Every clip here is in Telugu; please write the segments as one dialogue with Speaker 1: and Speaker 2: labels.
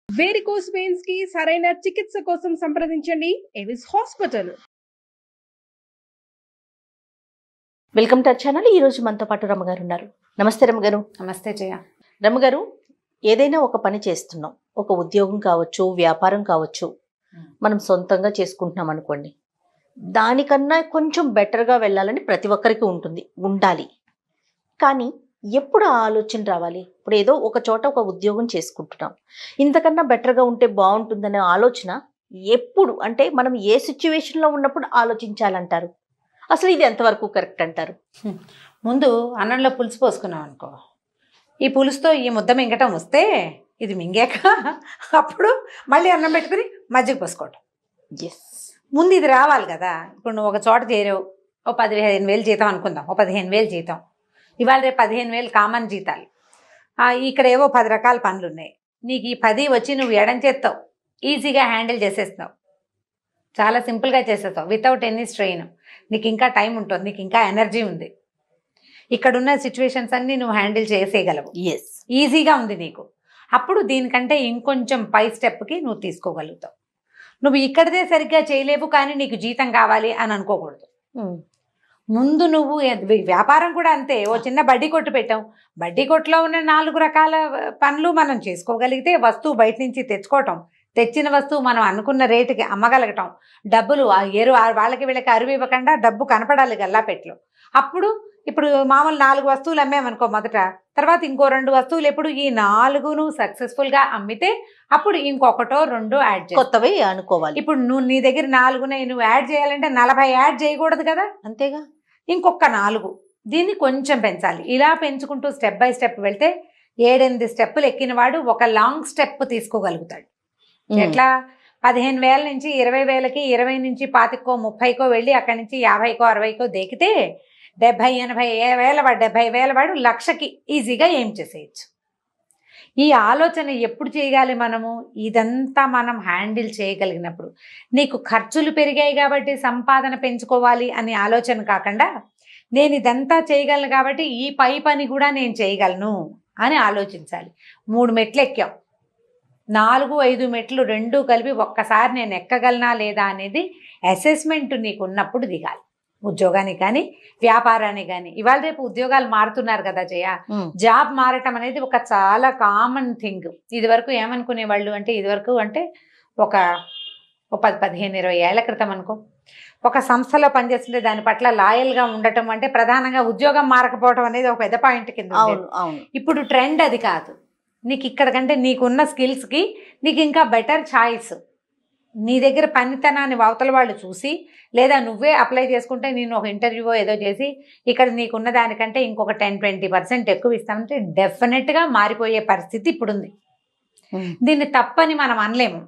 Speaker 1: వేరికోస్ వెయిన్స్ కి సరైన చికిత్స కోసం సంప్రదించండి Avis hospital.
Speaker 2: Welcome to our channel. ఈ రోజు మనతో పాటు రమ్మగారు ఉన్నారు. నమస్తే రమ్మగారు.
Speaker 3: నమస్తే జయ.
Speaker 2: రమ్మగారు, ఏదైనా ఒక పని చేస్తున్నాం, ఒక ఉద్యోగం కావచ్చు, వ్యాపారం కావచ్చు, మనం సొంతంగా చేసుకుంటున్నాం అనుకోండి, దానికన్నా కొంచెం బెటర్గా వెళ్ళాలని ప్రతి ఒక్కరికి ఉండాలి. కానీ ఎప్పుడు ఆ ఆలోచన రావాలి? ఇప్పుడు ఏదో ఒక చోట ఒక ఉద్యోగం చేసుకుంటున్నాం, ఇంతకన్నా బెటర్గా ఉంటే బాగుంటుందనే ఆలోచన ఎప్పుడు, అంటే మనం ఏ సిచ్యువేషన్లో ఉన్నప్పుడు ఆలోచించాలంటారు? అసలు ఇది ఎంతవరకు కరెక్ట్ అంటారు?
Speaker 3: ముందు అన్నంలో పులుసు పోసుకున్నాం అనుకో, ఈ పులుసుతో ఈ ముద్ద మింగటం వస్తే ఇది మింగాక అప్పుడు మళ్ళీ అన్నం పెట్టుకుని మజ్జిగ పోసుకోవటం.
Speaker 2: ఎస్,
Speaker 3: ముందు ఇది రావాలి కదా. ఇప్పుడు నువ్వు ఒక చోట చేరావు, ఓ 15,000 జీతం అనుకుందాం, ఓ 15,000 జీతం, ఇవాళ రేపు 15,000 కామన్ జీతాలు. ఇక్కడ ఏవో 10 రకాల పనులు ఉన్నాయి. నీకు ఈ 10 వచ్చి నువ్వు ఎడం చేస్తావు, ఈజీగా హ్యాండిల్ చేసేస్తున్నావు, చాలా సింపుల్గా చేసేస్తావు వితౌట్ ఎనీ స్ట్రెయిన్. నీకు ఇంకా టైం ఉంటుంది, నీకు ఇంకా ఎనర్జీ ఉంది, ఇక్కడున్న సిచ్యువేషన్స్ అన్నీ నువ్వు హ్యాండిల్ చేసేయగలవు,
Speaker 2: ఎస్,
Speaker 3: ఈజీగా ఉంది నీకు. అప్పుడు దీనికంటే ఇంకొంచెం పై స్టెప్కి నువ్వు తీసుకోగలుగుతావు. నువ్వు ఇక్కడదే సరిగ్గా చేయలేవు కానీ నీకు జీతం కావాలి అని అనుకోకూడదు. ముందు నువ్వు వ్యాపారం కూడా అంతే. ఓ చిన్న బడ్డీ కొట్టు పెట్టాం, బడ్డీ కొట్టులో ఉన్న 4 రకాల పనులు మనం చేసుకోగలిగితే, వస్తువు బయట నుంచి తెచ్చుకోవటం, తెచ్చిన వస్తువు మనం అనుకున్న రేటుకి అమ్మగలగటం, డబ్బులు వాళ్ళకి వీళ్ళకి అరువు ఇవ్వకుండా డబ్బు కనపడాలి గల్లాపెట్లో. అప్పుడు ఇప్పుడు మామూలు 4 వస్తువులు అమ్మేమనుకో మొదట, తర్వాత ఇంకో 2 వస్తువులు, ఎప్పుడు ఈ 4ను సక్సెస్ఫుల్గా అమ్మితే అప్పుడు ఇంకొకటో 2 యాడ్ చేయాలి,
Speaker 2: కొత్తవి అనుకోవాలి. ఇప్పుడు
Speaker 3: నువ్వు నీ దగ్గర 4 నువ్వు యాడ్ చేయాలంటే 40 యాడ్ చేయకూడదు కదా,
Speaker 2: అంతేగా.
Speaker 3: ఇంకొక 4 దీన్ని కొంచెం పెంచాలి. ఇలా పెంచుకుంటూ స్టెప్ బై స్టెప్ వెళ్తే 7-8 స్టెప్పులు ఎక్కిన వాడు ఒక లాంగ్ స్టెప్ తీసుకోగలుగుతాడు. ఎట్లా? 15,000 నుంచి 20,000కి, 20 నుంచి 25కో 30కో వెళ్ళి అక్కడి నుంచి 50కో 60కో దేకితే 70,000-80,000 వాడు, 70,000 వాడు లక్షకి ఈజీగా ఏం చేసేయచ్చు. ఈ ఆలోచన ఎప్పుడు చేయగాలి మనము? ఇదంతా మనం హ్యాండిల్ చేయగలిగినప్పుడు. నీకు ఖర్చులు పెరిగాయి కాబట్టి సంపాదన పెంచుకోవాలి అనే ఆలోచన కాకుండా, నేను ఇదంతా చేయగలను కాబట్టి ఈ పై పని కూడా నేను చేయగలను అని ఆలోచించాలి. 3 మెట్లు ఎక్కాం, 4-5 మెట్లు రెండూ కలిపి ఒక్కసారి నేను ఎక్కగలనా లేదా అనేది అసెస్మెంట్ నీకు ఉన్నప్పుడు దిగాలి. ఉద్యోగానికి కానీ వ్యాపారానికి కానీ. ఇవాళ రేపు ఉద్యోగాలు మారుతున్నారు కదా జయ, జాబ్ మారటం అనేది ఒక చాలా కామన్ థింగ్. ఇదివరకు ఏమనుకునేవాళ్ళు అంటే, ఇదివరకు అంటే ఒక 10-15-20 ఏళ్ల క్రితం అనుకో, ఒక సంస్థలో పనిచేస్తుంటే దాని పట్ల లాయల్గా ఉండటం అంటే ప్రధానంగా ఉద్యోగం మారకపోవటం అనేది ఒక పెద్ద పాయింట్ కింద. ఇప్పుడు ట్రెండ్ అది కాదు. నీకు ఇక్కడ కంటే నీకున్న స్కిల్స్కి నీకు ఇంకా బెటర్ ఛాయిస్. నీ దగ్గర పనితనాన్ని అవతల వాళ్ళు చూసి, లేదా నువ్వే అప్లై చేసుకుంటే నేను ఒక ఇంటర్వ్యూ ఏదో చేసి ఇక్కడ నీకున్న దానికంటే ఇంకొక 10-20% ఎక్కువ ఇస్తామంటే డెఫినెట్గా మారిపోయే పరిస్థితి ఇప్పుడుంది. దీన్ని తప్పని మనం అనలేము,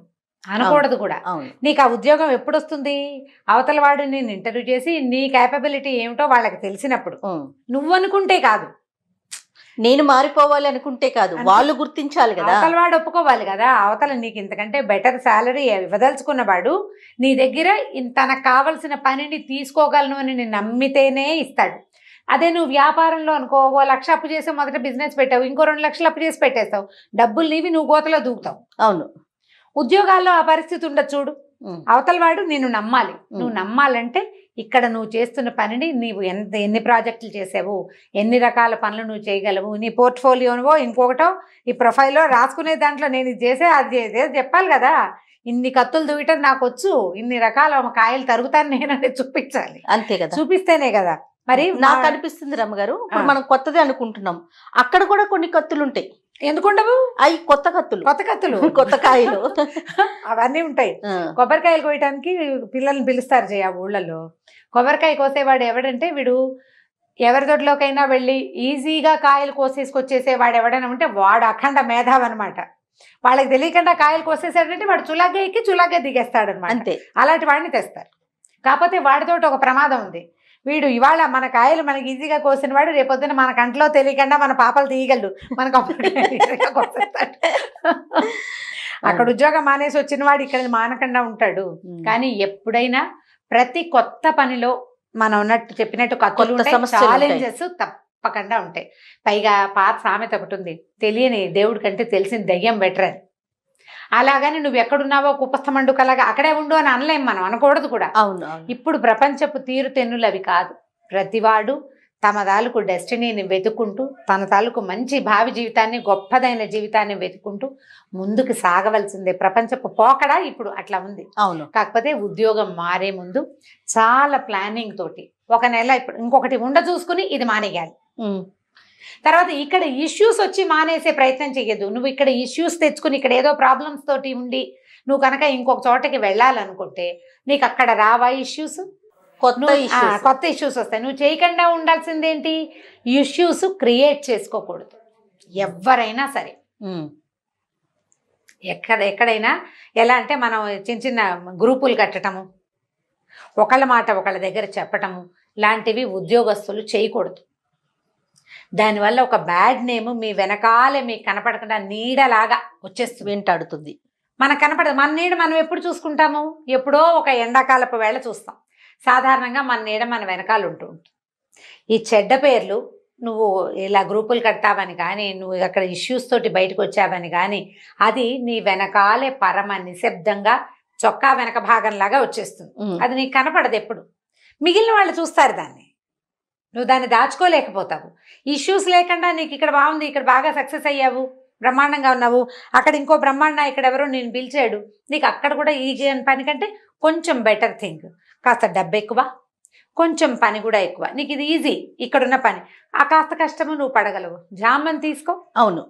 Speaker 3: అనకూడదు కూడా. నీకు ఆ ఉద్యోగం ఎప్పుడు వస్తుంది? అవతల వాడు నేను ఇంటర్వ్యూ చేసి నీ క్యాపబిలిటీ ఏమిటో వాళ్ళకి తెలిసినప్పుడు. నువ్వు అనుకుంటే కాదు,
Speaker 2: నేను మారిపోవాలి అనుకుంటే కాదు, వాళ్ళు గుర్తించాలి కదా,
Speaker 3: అవతల వాడు ఒప్పుకోవాలి కదా. అవతల నీకు ఇంతకంటే బెటర్ శాలరీ ఇవ్వదలుచుకున్నవాడు నీ దగ్గర తనకు కావలసిన పనిని తీసుకోగలను అని నేను నమ్మితేనే ఇస్తాడు. అదే నువ్వు వ్యాపారంలో అనుకో, 1 లక్ష అప్పు చేసి మొదట బిజినెస్ పెట్టావు, ఇంకో 2 లక్షలు అప్పు చేసి పెట్టేస్తావు, డబ్బులు నీవి, నువ్వు గోతలో దూకుతావు.
Speaker 2: అవును.
Speaker 3: ఉద్యోగాల్లో ఆ పరిస్థితి ఉండదు చూడు. అవతల వాడు నిన్ను నమ్మాలి. నువ్వు నమ్మాలంటే ఇక్కడ నువ్వు చేస్తున్న పనిని, నీవు ఎన్ని ప్రాజెక్టులు చేసావు, ఎన్ని రకాల పనులు నువ్వు చేయగలవు, నీ పోర్ట్ఫోలియోనో ఇంకొకటో ఈ ప్రొఫైల్లో రాసుకునే దాంట్లో నేను ఇది చేసే అది చేసే చెప్పాలి కదా. ఇన్ని కత్తులు దూయటం నాకు వచ్చు, ఇన్ని రకాల కాయలు తరుగుతాను నేను అనేది చూపించాలి.
Speaker 2: అంతే కదా,
Speaker 3: చూపిస్తేనే కదా. మరి
Speaker 2: నాకు అనిపిస్తుంది రమ్మగారు, ఇప్పుడు మనం కొత్తది అనుకుంటున్నాం, అక్కడ కూడా కొన్ని కత్తులు ఉంటాయి.
Speaker 3: ఎందుకుండవు?
Speaker 2: అవి కొత్త కత్తులు, కొత్త కాయలు
Speaker 3: అవన్నీ ఉంటాయి. కొబ్బరికాయలు కోయటానికి పిల్లల్ని పిలుస్తారు జయ ఊళ్ళల్లో. కొబ్బరికాయ కోసేవాడు ఎవడంటే, వీడు ఎవరి దొడ్లోకైనా వెళ్ళి ఈజీగా కాయలు కోసేసుకొచ్చేసేవాడు ఎవడైనా ఉంటే వాడు అఖండ మేధావి అనమాట. వాళ్ళకి తెలియకుండా కాయలు కోసేసాడంటే వాడు చులాగ్గా ఎక్కి చులాగ్గా దిగేస్తాడు అనమాట. అంతే, అలాంటి వాడిని తెస్తారు. కాకపోతే వాడితోటి ఒక ప్రమాదం ఉంది. వీడు ఇవాళ మన కాయలు మనకి ఈజీగా కోసిన వాడు రేపొద్దున మన కంట్లో తెలియకుండా మన పాపలు తీయగలడు, మనకు అక్కడ ఉద్యోగం మానేసి వచ్చిన వాడు ఇక్కడ మానకుండా ఉంటాడు. కానీ ఎప్పుడైనా ప్రతి కొత్త పనిలో మనం ఉన్నట్టు చెప్పినట్టు ఛాలెంజెస్ తప్పకుండా ఉంటాయి. పైగా పాత సామెత ఒకటి ఉంది, తెలియని దేవుడి కంటే తెలిసిన దయ్యం బెటర్ అని. అలాగని నువ్వు ఎక్కడున్నావో కుప్పస్థమండుకలాగా అక్కడే ఉండు అని అనలేం, మనం అనకూడదు కూడా.
Speaker 2: అవును.
Speaker 3: ఇప్పుడు ప్రపంచపు తీరు తెన్నులు అవి కాదు. ప్రతివాడు తమ తాలూకు డెస్టినీని వెతుక్కుంటూ, తన తాలూకు మంచి భావి జీవితాన్ని, గొప్పదైన జీవితాన్ని వెతుక్కుంటూ ముందుకు సాగవలసిందే. ప్రపంచపు పోకడ ఇప్పుడు అట్లా ఉంది.
Speaker 2: అవును.
Speaker 3: కాకపోతే ఉద్యోగం మారే ముందు చాలా ప్లానింగ్ తోటి ఒక నెల ఇప్పుడు ఇంకొకటి చూసుకుని ఇది మానేయాలి. తర్వాత ఇక్కడ ఇష్యూస్ వచ్చి మానేసే ప్రయత్నం చెయ్యదు. నువ్వు ఇక్కడ ఇష్యూస్ తెచ్చుకుని ఇక్కడ ఏదో ప్రాబ్లమ్స్ తోటి ఉండి నువ్వు కనుక ఇంకొక చోటకి వెళ్ళాలనుకుంటే నీకు అక్కడ రావా ఇష్యూస్? కొత్త ఇష్యూస్ వస్తాయి. నువ్వు చేయకుండా ఉండాల్సిందేంటి? ఇష్యూస్ క్రియేట్ చేసుకోకూడదు ఎవరైనా సరే. ఎక్కడైనా ఎలా అంటే మనం చిన్న చిన్న గ్రూపులు కట్టడము, ఒకళ్ళ మాట ఒకళ్ళ దగ్గర చెప్పటము లాంటివి ఉద్యోగస్తులు చేయకూడదు. దానివల్ల ఒక బ్యాడ్ నేమ్ మీ వెనకాలే మీకు కనపడకుండా నీడలాగా వచ్చేస్తుంది,
Speaker 2: వెంటాడుతుంది.
Speaker 3: మనకు కనపడదు. మన నీడ మనం ఎప్పుడు చూసుకుంటాము? ఎప్పుడో ఒక ఎండాకాలపు వేళ చూస్తాం. సాధారణంగా మన నీడ మన వెనకాల ఉంటూ ఉంటుంది. ఈ చెడ్డ పేర్లు నువ్వు ఇలా గ్రూపులు కడతావని కానీ, నువ్వు అక్కడ ఇష్యూస్ తోటి బయటకు వచ్చావని కానీ, అది నీ వెనకాలే పరమ నిశ్శబ్దంగా చొక్కా వెనక భాగంలాగా వచ్చేస్తుంది. అది నీకు కనపడదు ఎప్పుడు. మిగిలిన వాళ్ళు చూస్తారు దాన్ని, నువ్వు దాన్ని దాచుకోలేకపోతావు. ఇష్యూస్ లేకుండా నీకు ఇక్కడ బాగుంది, ఇక్కడ బాగా సక్సెస్ అయ్యావు, బ్రహ్మాండంగా ఉన్నావు, అక్కడ ఇంకో బ్రహ్మాండ ఇక్కడ ఎవరో నేను పిలిచాడు, నీకు అక్కడ కూడా ఈ పని కంటే కొంచెం బెటర్ థింగ్, కాస్త డబ్బు ఎక్కువ, కొంచెం పని కూడా ఎక్కువ, నీకు ఇది ఈజీ, ఇక్కడున్న పని, ఆ కాస్త కష్టము నువ్వు పడగలవు, జామని తీసుకో.
Speaker 2: అవును.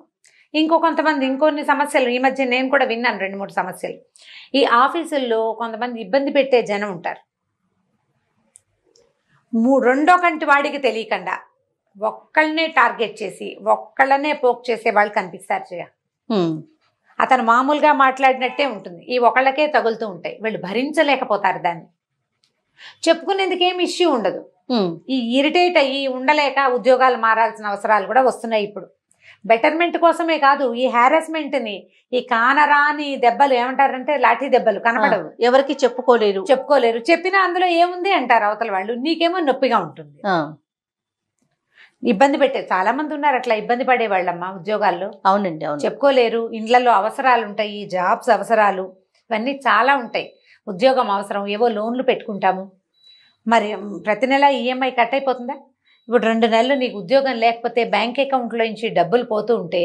Speaker 3: కొంతమంది ఇంకొన్ని సమస్యలు ఈ మధ్య నేను కూడా విన్నాను 2-3 సమస్యలు. ఈ ఆఫీసుల్లో కొంతమంది ఇబ్బంది పెట్టే జనం ఉంటారు. రెండో కంటి వాడికి తెలియకుండా ఒక్కళ్ళనే టార్గెట్ చేసి ఒక్కళ్ళనే పోక్ చేసే వాళ్ళు కనిపిస్తారు చేయ. అతను మామూలుగా మాట్లాడినట్టే ఉంటుంది, ఈ ఒకళ్ళకే తగులుతూ ఉంటాయి. వీళ్ళు భరించలేకపోతారు దాన్ని. చెప్పుకునేందుకు ఏం ఇష్యూ ఉండదు. ఈ ఇరిటేట్ అయ్యి ఉండలేక ఉద్యోగాలు మారాల్సిన అవసరాలు కూడా వస్తున్నాయి ఇప్పుడు. బెటర్మెంట్ కోసమే కాదు, ఈ హారాస్మెంట్ని, ఈ కానరాని దెబ్బలు ఏమంటారంటే లాఠీ దెబ్బలు కనపడవు, ఎవరికి చెప్పుకోలేరు. చెప్పినా అందులో ఏముంది అంటారు అవతల వాళ్ళు, నీకేమో నొప్పిగా ఉంటుంది. ఇబ్బంది పెట్టే చాలా మంది ఉన్నారు అట్లా ఇబ్బంది పడే వాళ్ళమ్మా ఉద్యోగాల్లో.
Speaker 2: అవునండి, అవును.
Speaker 3: చెప్పుకోలేరు, ఇండ్లలో అవసరాలు ఉంటాయి, జాబ్స్ అవసరాలు ఇవన్నీ చాలా ఉంటాయి. ఉద్యోగం అవసరం, ఏవో లోన్లు పెట్టుకుంటాము, మరి ప్రతి నెల ఈఎంఐ కట్ అయిపోతుందా? ఇప్పుడు 2 నెలలు నీకు ఉద్యోగం లేకపోతే బ్యాంక్ అకౌంట్లో నుంచి డబ్బులు పోతూ ఉంటే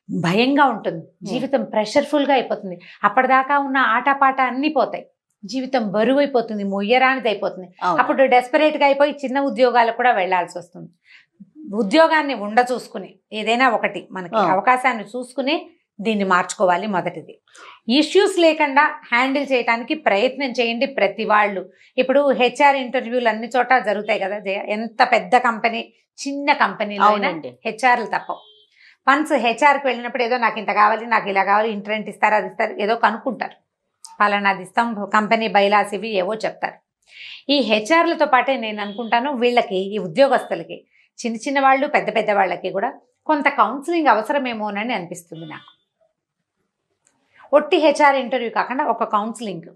Speaker 3: భయంగా ఉంటుంది, జీవితం ప్రెషర్ఫుల్గా అయిపోతుంది. అప్పటిదాకా ఉన్న ఆటపాట అన్నీ పోతాయి, జీవితం బరువు అయిపోతుంది, మొయ్యరానిది అయిపోతుంది. అప్పుడు డెస్పరేట్గా అయిపోయి చిన్న ఉద్యోగాలకు కూడా వెళ్లాల్సి వస్తుంది. ఉద్యోగాన్ని చూసుకుని ఏదైనా ఒకటి మనకి అవకాశాన్ని చూసుకుని దీన్ని మార్చుకోవాలి. మొదటిది, ఇష్యూస్ లేకుండా హ్యాండిల్ చేయడానికి ప్రయత్నం చేయండి ప్రతి వాళ్ళు. ఇప్పుడు హెచ్ఆర్ ఇంటర్వ్యూలు అన్ని చోట జరుగుతాయి కదా జయ, ఎంత పెద్ద కంపెనీ చిన్న కంపెనీలో హెచ్ఆర్లు తప్పవు. వన్స్ హెచ్ఆర్కి వెళ్ళినప్పుడు ఏదో నాకు ఇంత కావాలి, నాకు ఇలా కావాలి, ఇంటర్నెట్ ఇస్తారు, అది ఇస్తారు, ఏదో కనుక్కుంటారు, పలానాది ఇస్తాం, కంపెనీ బైలాస్ ఇవి ఏవో చెప్తారు. ఈ హెచ్ఆర్లతో పాటే నేను అనుకుంటాను వీళ్ళకి, ఈ ఉద్యోగస్తులకి, చిన్న చిన్న వాళ్ళు పెద్ద పెద్ద వాళ్ళకి కూడా కొంత కౌన్సిలింగ్ అవసరమేమోనని అనిపిస్తుంది నాకు. ఒట్టి హెచ్ఆర్ ఇంటర్వ్యూ కాకుండా ఒక కౌన్సిలింగ్,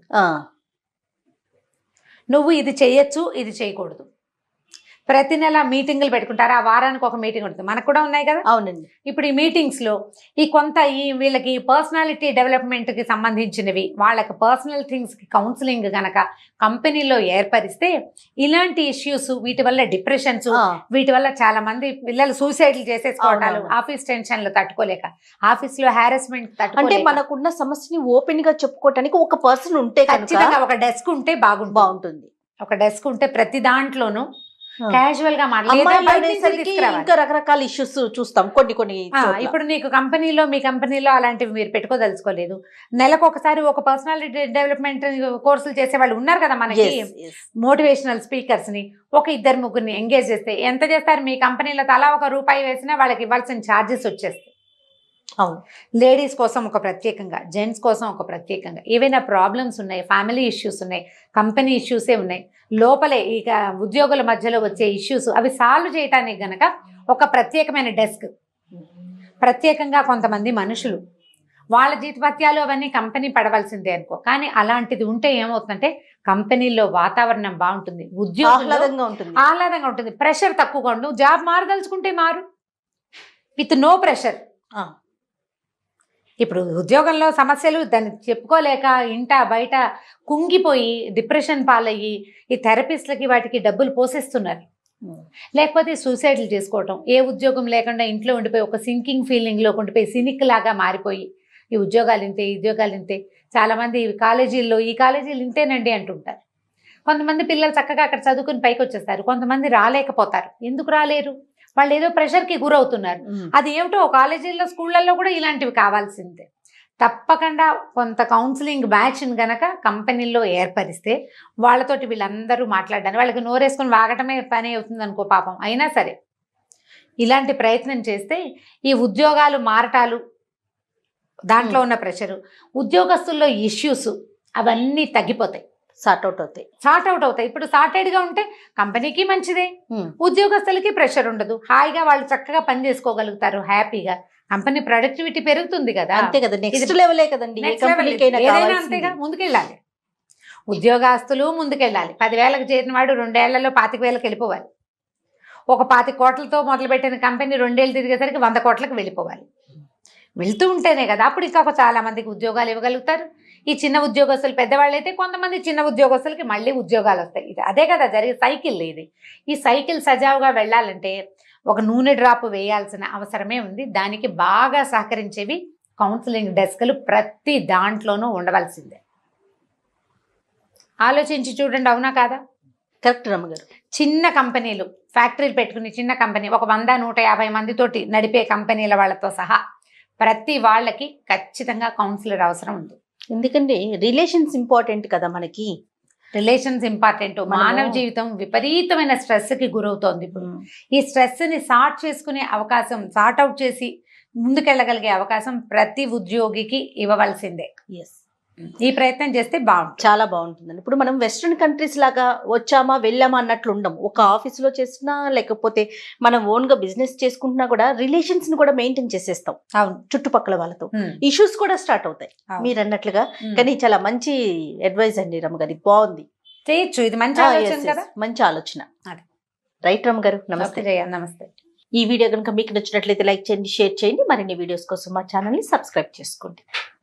Speaker 3: నువ్వు ఇది చేయొచ్చు, ఇది చేయకూడదు. ప్రతి నెల మీటింగులు పెట్టుకుంటారు, ఆ వారానికి ఒక మీటింగ్ ఉంటుంది, మనకు కూడా ఉన్నాయి కదా.
Speaker 2: అవునండి.
Speaker 3: ఇప్పుడు ఈ మీటింగ్స్లో వీళ్ళకి పర్సనాలిటీ డెవలప్మెంట్కి సంబంధించినవి, వాళ్ళకి పర్సనల్ థింగ్స్కి కౌన్సిలింగ్ కనుక కంపెనీలో ఏర్పరిస్తే ఇలాంటి ఇష్యూస్, వీటి వల్ల డిప్రెషన్స్, వీటి వల్ల చాలా మంది పిల్లలు సూసైడ్లు చేసేసుకోవటాలు, ఆఫీస్ టెన్షన్లు తట్టుకోలేక, ఆఫీస్లో హారాస్మెంట్ తట్టుకోలేక, అంటే
Speaker 2: మనకున్న సమస్యని ఓపెన్ గా చెప్పుకోవటానికి ఒక పర్సన్ ఉంటే,
Speaker 3: ఖచ్చితంగా ఒక డెస్క్ ఉంటే బాగుంటుంది. ఒక డెస్క్ ఉంటే ప్రతి దాంట్లోనూ క్యాజువల్ గా మాట్లాడేసరికి
Speaker 2: ఇంకా రకరకాల ఇష్యూస్ చూస్తాం కొన్ని.
Speaker 3: ఇప్పుడు నీకు కంపెనీలో, మీ కంపెనీలో అలాంటివి మీరు పెట్టుకోదలుచుకోలేదు, నెలకు ఒకసారి ఒక పర్సనాలిటీ డెవలప్మెంట్ కోర్సులు చేసే వాళ్ళు ఉన్నారు కదా మనకి, మోటివేషనల్ స్పీకర్స్ ని ఒక 2-3 ఎంగేజ్ చేస్తే ఎంత చేస్తారు? మీ కంపెనీలో తలా ₹1 వేసినా వాళ్ళకి ఇవ్వాల్సిన ఛార్జెస్ వచ్చేస్తాయి.
Speaker 2: అవును.
Speaker 3: లేడీస్ కోసం ఒక ప్రత్యేకంగా, జెంట్స్ కోసం ఒక ప్రత్యేకంగా, ఏవైనా ప్రాబ్లమ్స్ ఉన్నాయి, ఫ్యామిలీ ఇష్యూస్ ఉన్నాయి, కంపెనీ ఇష్యూసే ఉన్నాయి, లోపలే ఇక ఉద్యోగుల మధ్యలో వచ్చే ఇష్యూస్, అవి సాల్వ్ చేయడానికి గనక ఒక ప్రత్యేకమైన డెస్క్, ప్రత్యేకంగా కొంతమంది మనుషులు, వాళ్ళ జీతభత్యాలు అవన్నీ కంపెనీ పడవలసిందే అనుకో. కానీ అలాంటిది ఉంటే ఏమవుతుందంటే కంపెనీలో వాతావరణం బాగుంటుంది, ఆహ్లాదంగా ఉంటుంది, ప్రెషర్ తక్కువగా ఉండు. జాబ్ మారదలుచుకుంటే మారు, విత్ నో ప్రెషర్. ఇప్పుడు ఉద్యోగంలో సమస్యలు దాన్ని చెప్పుకోలేక ఇంట బయట కుంగిపోయి డిప్రెషన్ పాలయ్యి ఈ థెరపిస్ట్లకి వాటికి డబ్బులు పోసేస్తున్నారు. లేకపోతే సూసైడ్లు చేసుకోవటం, ఏ ఉద్యోగం లేకుండా ఇంట్లో ఉండిపోయి ఒక సింకింగ్ ఫీలింగ్లో ఉండిపోయి సినిక్ లాగా మారిపోయి ఈ ఉద్యోగాలు ఇంతే. చాలామంది కాలేజీల్లో ఈ కాలేజీలు ఇంతేనండి అంటుంటారు. కొంతమంది పిల్లలు చక్కగా అక్కడ చదువుకుని పైకి వచ్చేస్తారు, కొంతమంది రాలేకపోతారు. ఎందుకు రాలేరు? వాళ్ళు ఏదో ప్రెషర్కి గురవుతున్నారు. అది ఏమిటో కాలేజీల్లో స్కూళ్ళల్లో కూడా ఇలాంటివి కావాల్సిందే. తప్పకుండా కొంత కౌన్సిలింగ్ బ్యాచ్ని గనక కంపెనీల్లో ఏర్పరిస్తే వాళ్ళతోటి వీళ్ళందరూ మాట్లాడడానికి, వాళ్ళకి నోరేసుకొని వాగటమే పని అవుతుంది అనుకో పాపం, అయినా సరే ఇలాంటి ప్రయత్నం చేస్తే ఈ ఉద్యోగాలు మారటాలు, దాంట్లో ఉన్న ప్రెషరు, ఉద్యోగస్తుల్లో ఇష్యూస్ అవన్నీ తగ్గిపోతాయి,
Speaker 2: సార్ట్ అవుట్
Speaker 3: అవుతాయి. ఇప్పుడు సార్టెడ్గా ఉంటే కంపెనీకి మంచిదే, ఉద్యోగస్తులకి ప్రెషర్ ఉండదు, హాయిగా వాళ్ళు చక్కగా పని చేసుకోగలుగుతారు, హ్యాపీగా కంపెనీ ప్రొడక్టివిటీ పెరుగుతుంది కదా.
Speaker 2: అంతే కదా, నెక్స్ట్ లెవెలే కదండి
Speaker 3: ఏదైనా అంతేగా. ముందుకెళ్ళాలి, ఉద్యోగస్తులు ముందుకెళ్ళాలి. 10,000కి చేరిన వాడు 2 ఏళ్లలో 25,000కి వెళ్ళిపోవాలి. ఒక 25 కోట్లతో మొదలుపెట్టిన కంపెనీ 2 ఏళ్ళు తిరిగేసరికి 100 కోట్లకు వెళ్ళిపోవాలి. వెళ్తూ ఉంటేనే కదా అప్పుడు ఇంకా చాలా మందికి ఉద్యోగాలు ఇవ్వగలుగుతారు. ఈ చిన్న ఉద్యోగస్తులు పెద్దవాళ్ళు అయితే కొంతమంది చిన్న ఉద్యోగస్తులకి మళ్ళీ ఉద్యోగాలు వస్తాయి. ఇది అదే కదా జరిగే సైకిల్. ఈ సైకిల్ సజావుగా వెళ్ళాలంటే ఒక నూనె డ్రాప్ వేయాల్సిన అవసరమే ఉంది. దానికి బాగా సహకరించేవి కౌన్సిలింగ్ డెస్క్లు ప్రతి దాంట్లోనూ ఉండవలసిందే. ఆలోచించి చూడండి, అవునా కాదా?
Speaker 2: కరెక్ట్ రమ్మగారు.
Speaker 3: చిన్న కంపెనీలు, ఫ్యాక్టరీలు పెట్టుకుని చిన్న కంపెనీ ఒక 100-150 మందితోటి నడిపే కంపెనీల వాళ్ళతో సహా ప్రతి వాళ్ళకి ఖచ్చితంగా కౌన్సిలర్ అవసరం ఉంది.
Speaker 2: ఎందుకంటే రిలేషన్స్ ఇంపార్టెంట్ కదా మనకి.
Speaker 3: Relations important. మానవ జీవితం విపరీతమైన స్ట్రెస్కి గురవుతోంది. ఇప్పుడు ఈ స్ట్రెస్ని సార్ట్ అవుట్ చేసి ముందుకెళ్ళగలిగే అవకాశం ప్రతి ఉద్యోగికి ఇవ్వవలసిందే. ఈ ప్రయత్నం చేస్తే బాగుంటుంది,
Speaker 2: చాలా బాగుంటుందండి. ఇప్పుడు మనం వెస్ట్రన్ కంట్రీస్ లాగా వచ్చామా వెళ్ళామా అన్నట్లు ఉండం. ఒక ఆఫీస్లో చేసినా లేకపోతే మనం ఓన్గా బిజినెస్ చేసుకుంటున్నా కూడా రిలేషన్స్ ని కూడా మెయింటైన్ చేసేస్తాం.
Speaker 3: అవును,
Speaker 2: చుట్టుపక్కల వాళ్ళతో ఇష్యూస్ కూడా స్టార్ట్ అవుతాయి మీరు అన్నట్లుగా. కానీ చాలా మంచి అడ్వైజ్ అండి రమ్మ గారి, బాగుంది,
Speaker 3: చేయొచ్చు. ఇది మంచి ఆలోచన కదా,
Speaker 2: మంచి ఆలోచన. రైట్ రమ్మ గారు, నమస్తే.
Speaker 3: నమస్తే.
Speaker 2: ఈ వీడియో కనుక మీకు నచ్చినట్లయితే లైక్ చేయండి, షేర్ చేయండి. మరిన్ని వీడియోస్ కోసం మా ఛానల్ని సబ్స్క్రైబ్ చేసుకోండి.